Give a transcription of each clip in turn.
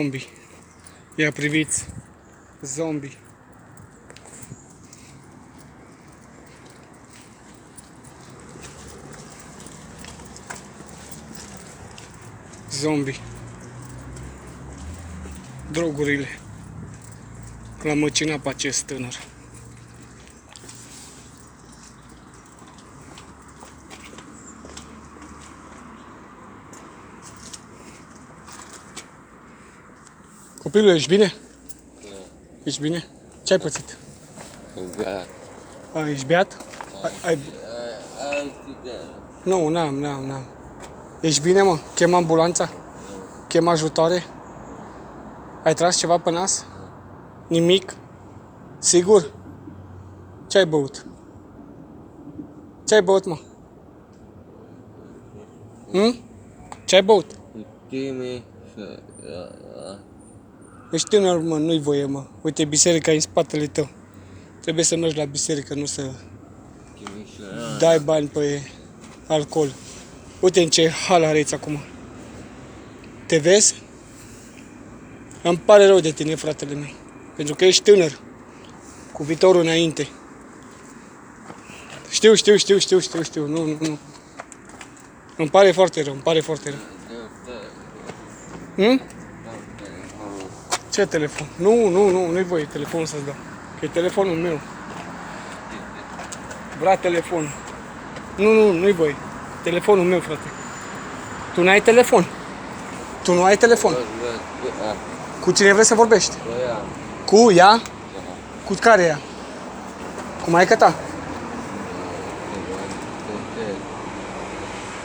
Zombie. Ia priviți. Zombie. Zombie. Drogurile. L-a măcinat pe acest tânăr. Copilul, ești bine? Da. Ești bine? Ce ai pățit? Beat. Ești beat? Nu, n-am. Ești bine, mă? Chem ambulanța? Chem ajutoare? Ai tras ceva pe nas? Nimic? Sigur? Ce ai băut? Ce ai băut, mă? Ce ai băut? Ești tânăr, mă, nu-i voie, mă. Uite, biserica e în spatele tău. Trebuie să mergi la biserică, nu să dai bani pe alcool. Uite în ce hal areți acum. Te vezi? Îmi pare rău de tine, fratele meu. Pentru că ești tânăr. Cu viitorul înainte. Știu. Nu. Îmi pare foarte rău. Ce telefon? Nu-i voie telefonul să-ți dau. Că e telefonul meu. Vrea telefon. Nu-i voie. Telefonul meu, frate. Tu n-ai telefon. Cu cine vrei să vorbești? Cu ea? Cu care ea? Cu maică ta?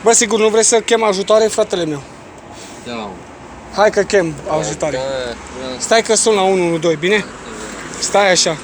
Bă, sigur, nu vrei să chem ajutoare, fratele meu? Da. Hai că chem ajutoare. Stai că sun la 112, bine? Stai așa.